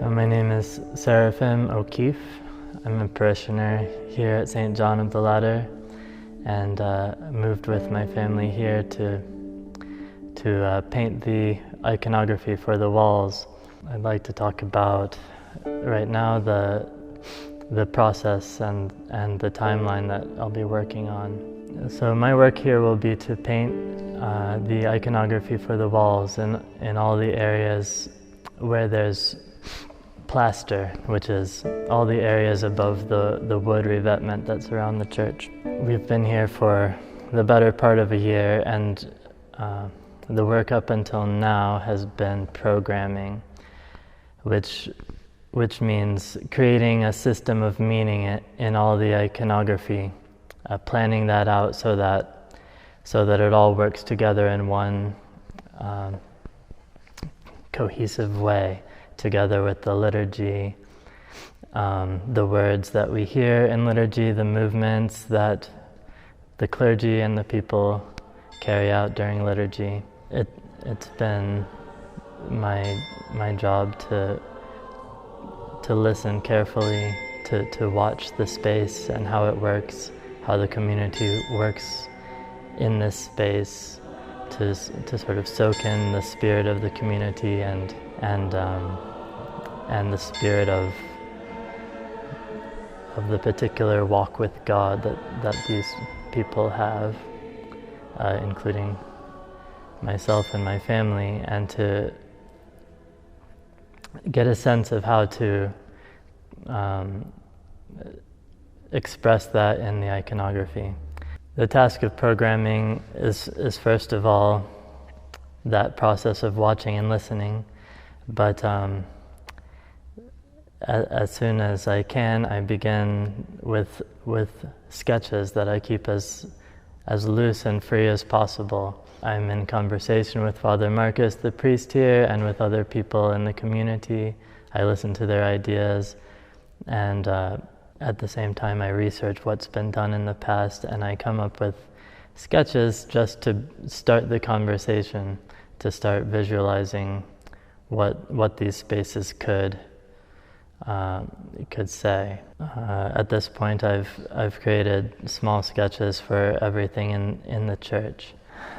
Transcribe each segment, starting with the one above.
My name is Seraphim O'Keefe. I'm a parishioner here at St. John of the Ladder, and moved with my family here to paint the iconography for the walls. I'd like to talk about right now the process and the timeline that I'll be working on. So my work here will be to paint the iconography for the walls in all the areas where there's plaster, which is all the areas above the wood revetment that's around the church. We've been here for the better part of a year, and the work up until now has been programming, which means creating a system of meaning in all the iconography, planning that out so that it all works together in one cohesive way, together with the liturgy, the words that we hear in liturgy, the movements that the clergy and the people carry out during liturgy. It's been my job to listen carefully, to watch the space and how it works, how the community works in this space, to sort of soak in the spirit of the community and the spirit of the particular walk with God that these people have, including myself and my family, and to get a sense of how to express that in the iconography. The task of programming is first of all that process of watching and listening, but as soon as I can, I begin with sketches that I keep as loose and free as possible. I'm in conversation with Father Marcus, the priest here, and with other people in the community. I listen to their ideas, and at the same time I research what's been done in the past, and I come up with sketches just to start the conversation, to start visualizing what these spaces could say. At this point, I've created small sketches for everything in the church.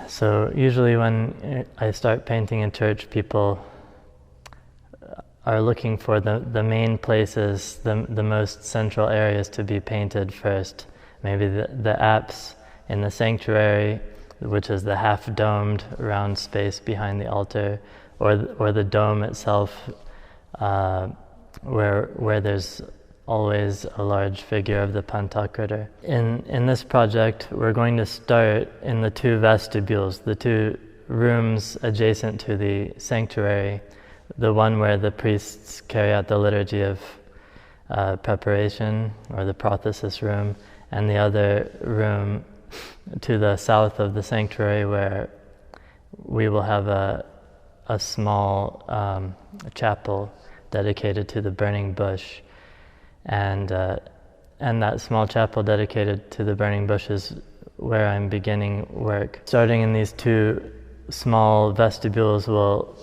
So usually when I start painting in church, people are looking for the main places, the most central areas to be painted first. Maybe the apse in the sanctuary, which is the half-domed round space behind the altar, or the dome itself, where there's always a large figure of the Pantocrator. In this project, we're going to start in the two vestibules, the two rooms adjacent to the sanctuary, the one where the priests carry out the liturgy of preparation, or the prothesis room, and the other room to the south of the sanctuary, where we will have a small chapel dedicated to the burning bush, and that small chapel dedicated to the burning bush is where I'm beginning work. Starting in these two small vestibules will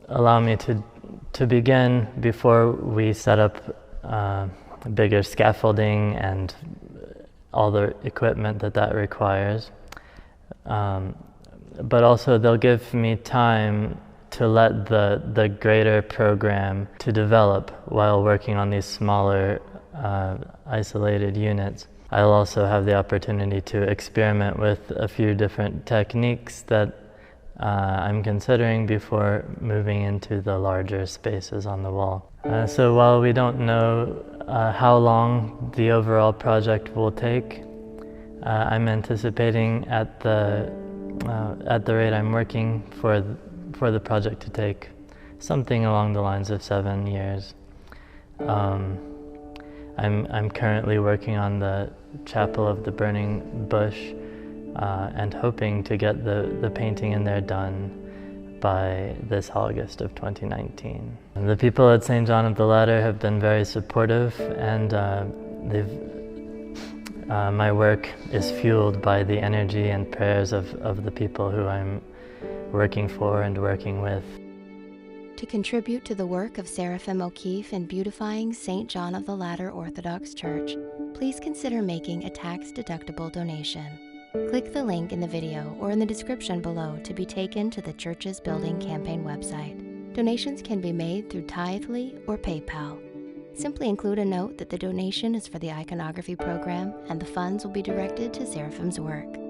allow me to begin before we set up bigger scaffolding and all the equipment that requires. But also they'll give me time to let the greater program to develop while working on these smaller isolated units. I'll also have the opportunity to experiment with a few different techniques that I'm considering before moving into the larger spaces on the wall. So while we don't know how long the overall project will take, I'm anticipating at the rate I'm working for the project to take something along the lines of 7 years. I'm currently working on the Chapel of the Burning Bush, and hoping to get the painting in there done by this August of 2019. And the people at St. John of the Ladder have been very supportive, and my work is fueled by the energy and prayers of the people who I'm working for and working with. To contribute to the work of Seraphim O'Keefe in beautifying St. John of the Ladder Orthodox Church, please consider making a tax-deductible donation. Click the link in the video or in the description below to be taken to the church's building campaign website. Donations can be made through Tithely or PayPal. Simply include a note that the donation is for the Iconography program and the funds will be directed to Seraphim's work.